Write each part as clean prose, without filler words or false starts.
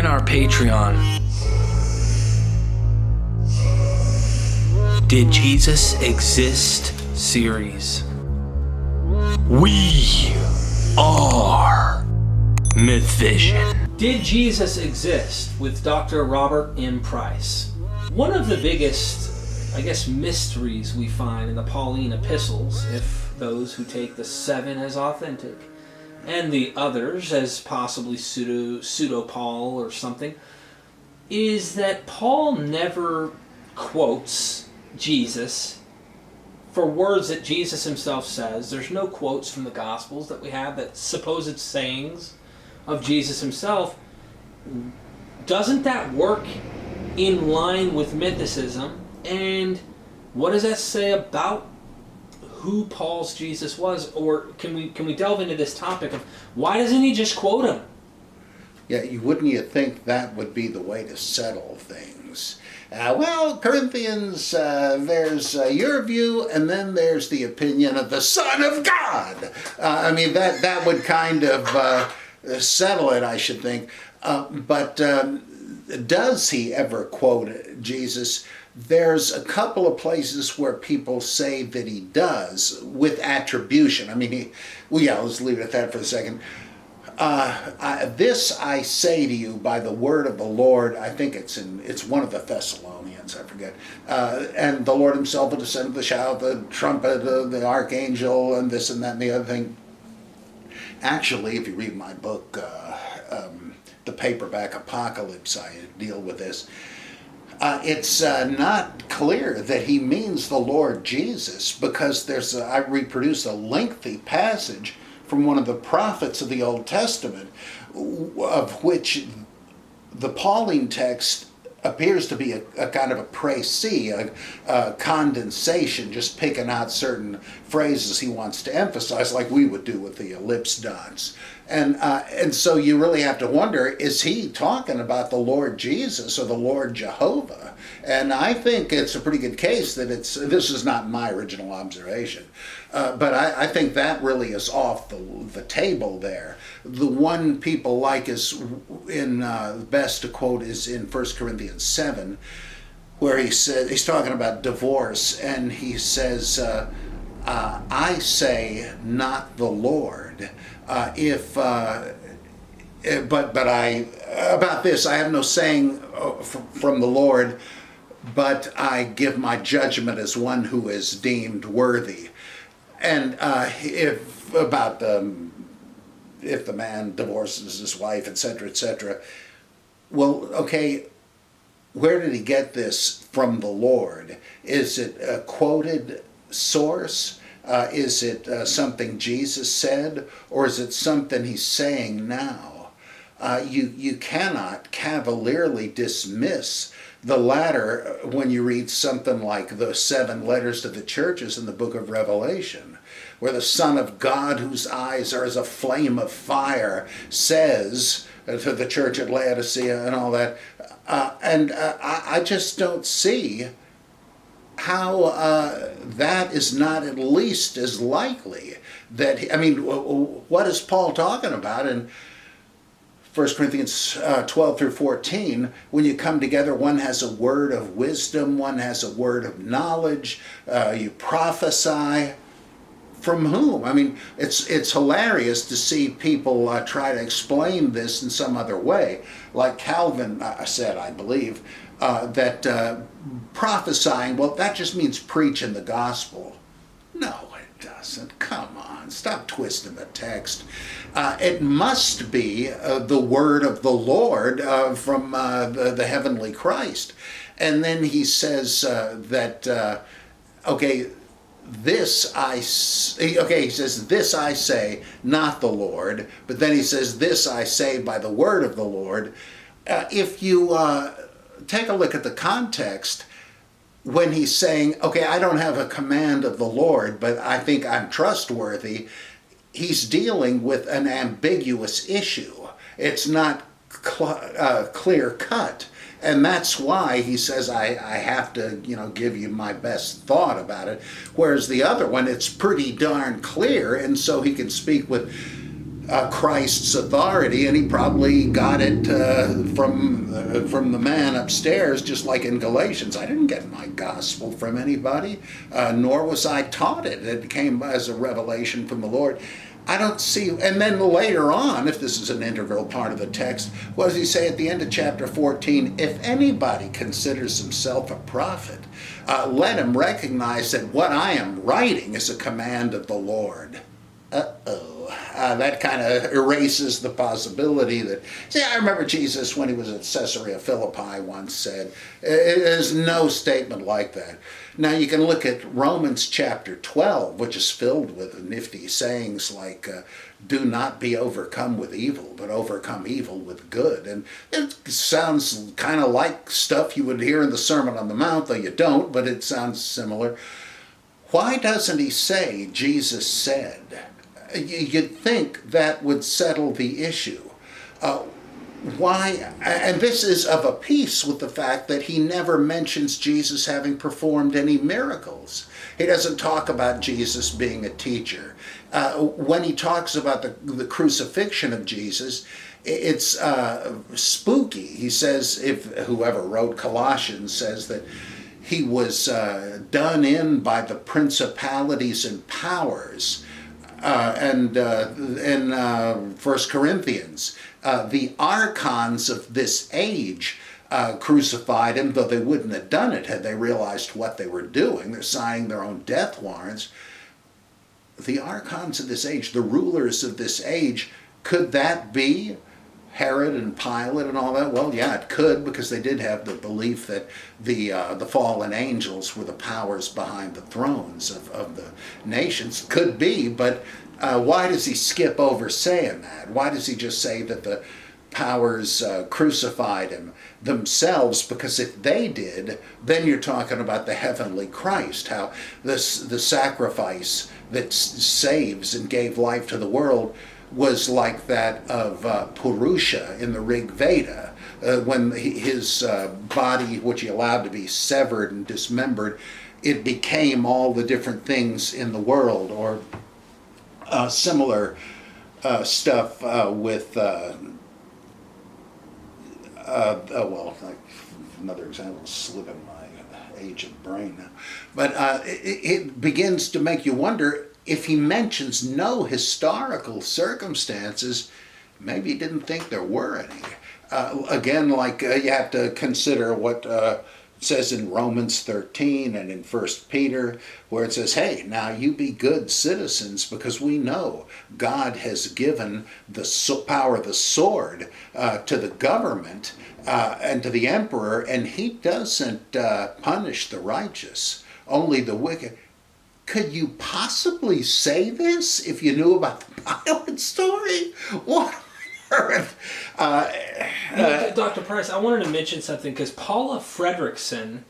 join our Patreon. Did Jesus Exist series. We are Mythvision. Did Jesus Exist with Dr. Robert M. Price. One of the biggest, mysteries we find in the Pauline epistles, if those who take the 7 as authentic, and the others as possibly pseudo-Paul or something, is that Paul never quotes Jesus for words that Jesus himself says. There's no quotes from the Gospels that we have, that supposed sayings of Jesus himself. Doesn't that work in line with mythicism? And what does that say about who Paul's Jesus was? Or can we delve into this topic of why doesn't he just quote him? Yeah, wouldn't you think that would be the way to settle things? Corinthians, there's your view, and then there's the opinion of the Son of God. That would kind of settle it, I should think. But does he ever quote Jesus? There's a couple of places where people say that he does, with attribution. Let's leave it at that for a second. This I say to you by the word of the Lord. I think it's one of the Thessalonians, I forget. And the Lord himself will descend with the shout, the trumpet, the archangel, and this and that and the other thing. Actually, if you read my book, The Paperback Apocalypse, I deal with this. It's not clear that he means the Lord Jesus, because I reproduce a lengthy passage from one of the prophets of the Old Testament, of which the Pauline text appears to be a kind of a précis, a condensation, just picking out certain phrases he wants to emphasize, like we would do with the ellipse dots. And so you really have to wonder, is he talking about the Lord Jesus or the Lord Jehovah? And I think it's a pretty good case that this is not my original observation, but I think that really is off the table there. The one people like is best to quote is in 1 Corinthians 7, where he says, he's talking about divorce, and he says, I say not the Lord. About this I have no saying from the Lord, but I give my judgment as one who is deemed worthy. And if the man divorces his wife, etc., etc., well, okay, where did he get this from the Lord? Is it a quoted source? Is it something Jesus said, or is it something he's saying now? You cannot cavalierly dismiss the latter when you read something like the 7 letters to the churches in the book of Revelation, where the Son of God, whose eyes are as a flame of fire, says to the church at Laodicea and all that. I just don't see how that is not at least as likely. What is Paul talking about in 1 Corinthians 12 through 14? When you come together, one has a word of wisdom, one has a word of knowledge, you prophesy. From whom? It's hilarious to see people try to explain this in some other way. Like Calvin said, I believe, that prophesying, well, that just means preaching the gospel. No, it doesn't. Come on, stop twisting the text. It must be the word of the Lord from the heavenly Christ. And then he says he says, this I say, not the Lord. But then he says, this I say by the word of the Lord. If you take a look at the context, when he's saying, okay, I don't have a command of the Lord, but I think I'm trustworthy, he's dealing with an ambiguous issue. It's not clear cut. And that's why he says, I have to, give you my best thought about it. Whereas the other one, it's pretty darn clear, and so he can speak with Christ's authority, and he probably got it from the man upstairs, just like in Galatians. I didn't get my gospel from anybody, nor was I taught it. It came as a revelation from the Lord. I don't see, and then later on, if this is an integral part of the text, what does he say at the end of chapter 14? If anybody considers himself a prophet, let him recognize that what I am writing is a command of the Lord. That kind of erases the possibility that, see, I remember Jesus when he was at Caesarea Philippi once said, there's no statement like that. Now you can look at Romans chapter 12, which is filled with nifty sayings like, do not be overcome with evil, but overcome evil with good. And it sounds kind of like stuff you would hear in the Sermon on the Mount, though you don't, but it sounds similar. Why doesn't he say, Jesus said? You'd think that would settle the issue. Why? And this is of a piece with the fact that he never mentions Jesus having performed any miracles. He doesn't talk about Jesus being a teacher. When he talks about the crucifixion of Jesus, it's spooky. He says, if whoever wrote Colossians says that he was done in by the principalities and powers. And in 1 Corinthians, the archons of this age crucified him, though they wouldn't have done it had they realized what they were doing. They're signing their own death warrants. The archons of this age, the rulers of this age, could that be Herod and Pilate and all that? Well, yeah, it could, because they did have the belief that the fallen angels were the powers behind the thrones of the nations. Could be, but why does he skip over saying that? Why does he just say that the powers crucified him themselves? Because if they did, then you're talking about the heavenly Christ, how the sacrifice that saves and gave life to the world was like that of Purusha in the Rig Veda, when his body, which he allowed to be severed and dismembered, it became all the different things in the world, or similar stuff with, another example is slipping my age of brain now. But it begins to make you wonder, if he mentions no historical circumstances, maybe he didn't think there were any. Again, like you have to consider what it says in Romans 13 and in 1 Peter, where it says, hey, now you be good citizens, because we know God has given the power of the sword to the government and to the emperor, and he doesn't punish the righteous, only the wicked. Could you possibly say this if you knew about the Pilate story? What on earth? Dr. Price, I wanted to mention something, because Paula Fredrickson,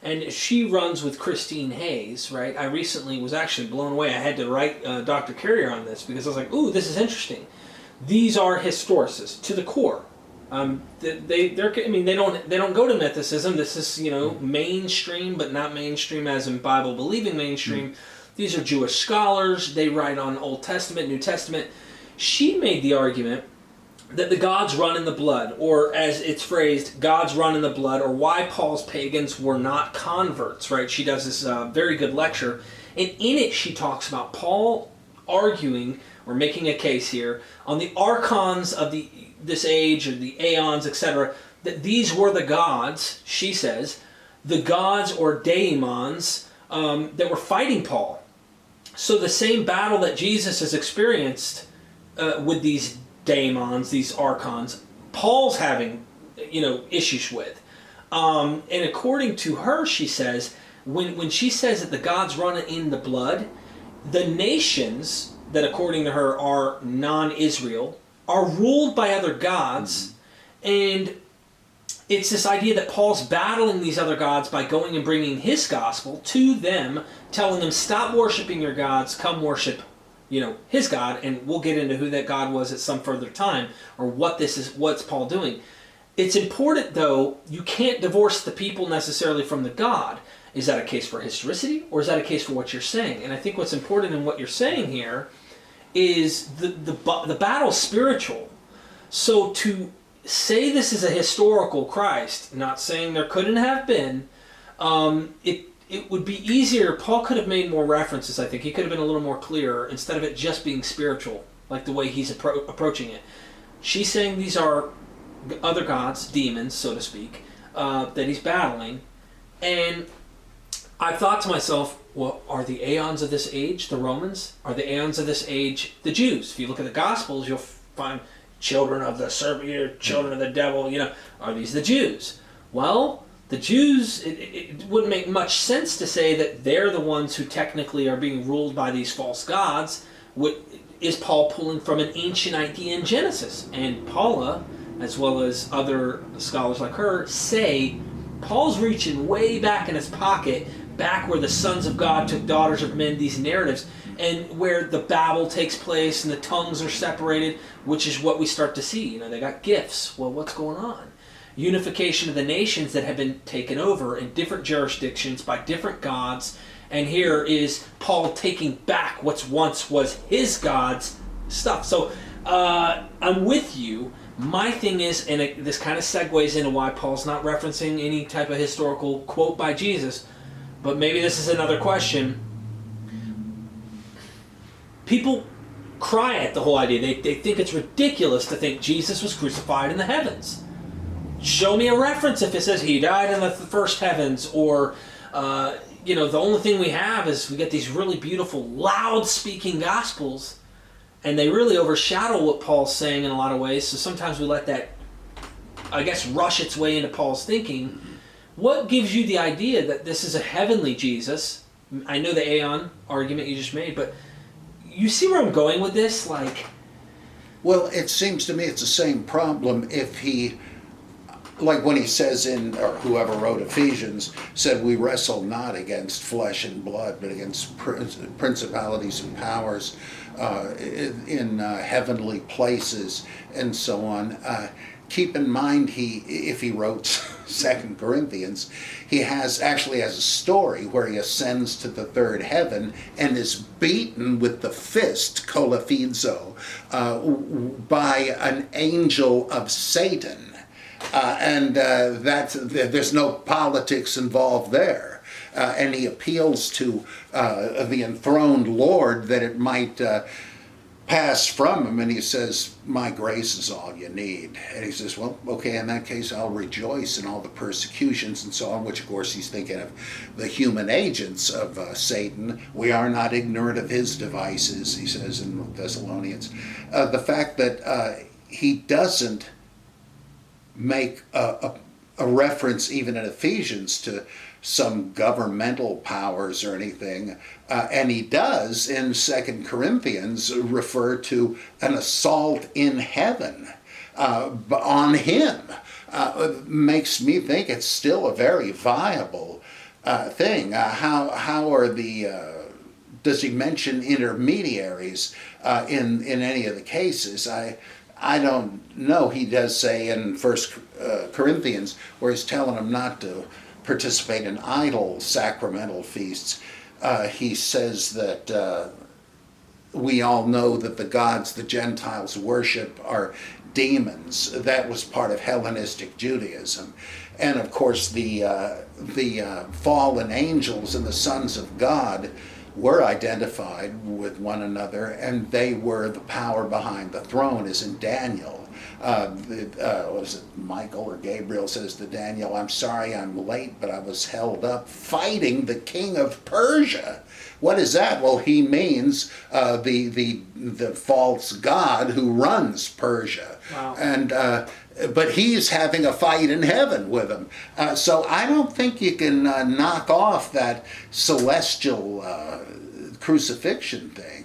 and she runs with Christine Hayes, right? I recently was actually blown away. I had to write Dr. Carrier on this, because I was like, ooh, this is interesting. These are historicists to the core. They don't go to mythicism. This is, mainstream, but not mainstream as in Bible believing mainstream. These are Jewish scholars. They write on Old Testament, New Testament. She made the argument that the gods run in the blood, or as it's phrased, gods run in the blood, or why Paul's pagans were not converts, right? She does this very good lecture, and in it she talks about Paul arguing, or making a case here, on the archons of this age, or the aeons, etc., that these were the gods, she says, the gods or daemons that were fighting Paul. So the same battle that Jesus has experienced with these daemons, these archons, Paul's having, issues with. And according to her, she says, when she says that the gods run in the blood, the nations that according to her are non-Israel are ruled by other gods, and it's this idea that Paul's battling these other gods by going and bringing his gospel to them, telling them, stop worshiping your gods, come worship, his God, and we'll get into who that God was at some further time, or what's Paul doing. It's important, though, you can't divorce the people necessarily from the God. Is that a case for historicity, or is that a case for what you're saying? And I think what's important in what you're saying here is the battle's spiritual. So to say this is a historical Christ, not saying there couldn't have been, it would be easier. Paul could have made more references, I think. He could have been a little more clear instead of it just being spiritual, like the way he's approaching it. She's saying these are other gods, demons, so to speak, that he's battling. And I thought to myself, well, are the aeons of this age the Romans? Are the aeons of this age the Jews? If you look at the Gospels, you'll find children of the serpent, children of the devil, are these the Jews? Well, the Jews, it wouldn't make much sense to say that they're the ones who technically are being ruled by these false gods. Is Paul pulling from an ancient idea in Genesis? And Paula, as well as other scholars like her, say Paul's reaching way back in his pocket, back where the sons of God took daughters of men, these narratives, and where the Babel takes place and the tongues are separated, which is what we start to see. They got gifts. Well, what's going on? Unification of the nations that have been taken over in different jurisdictions by different gods. And here is Paul taking back what once was his God's stuff. So I'm with you. My thing is, and this kind of segues into why Paul's not referencing any type of historical quote by Jesus, but maybe this is another question. People cry at the whole idea. They think it's ridiculous to think Jesus was crucified in the heavens. Show me a reference if it says he died in the first heavens, or the only thing we have is we get these really beautiful, loud-speaking gospels, and they really overshadow what Paul's saying in a lot of ways. So sometimes we let that, I guess, rush its way into Paul's thinking. What gives you the idea that this is a heavenly Jesus? I know the aeon argument you just made, but you see where I'm going with this? Well, it seems to me it's the same problem if he, like when he says or whoever wrote Ephesians, said we wrestle not against flesh and blood, but against principalities and powers in heavenly places and so on. Keep in mind, if he wrote 2 Corinthians, he actually has a story where he ascends to the third heaven and is beaten with the fist, kolaphizo, by an angel of Satan. And there's no politics involved there. And he appeals to the enthroned Lord that it might pass from him, and he says, my grace is all you need. And he says, well, okay, in that case, I'll rejoice in all the persecutions and so on, which of course he's thinking of the human agents of Satan. We are not ignorant of his devices, he says in Thessalonians. The fact that he doesn't make a reference even in Ephesians to some governmental powers or anything, and he does in 2 Corinthians refer to an assault in heaven on him, makes me think it's still a very viable thing. How are does he mention intermediaries in any of the cases? I don't know. He does say in 1 Corinthians where he's telling them not to participate in idol sacramental feasts. He says that we all know that the gods the Gentiles worship are demons. That was part of Hellenistic Judaism. And of course the fallen angels and the sons of God were identified with one another, and they were the power behind the throne, as in Daniel. Was it Michael or Gabriel says to Daniel, I'm sorry I'm late, but I was held up fighting the king of Persia. What is that? Well, he means the false god who runs Persia. Wow. And but he's having a fight in heaven with him. So I don't think you can knock off that celestial crucifixion thing.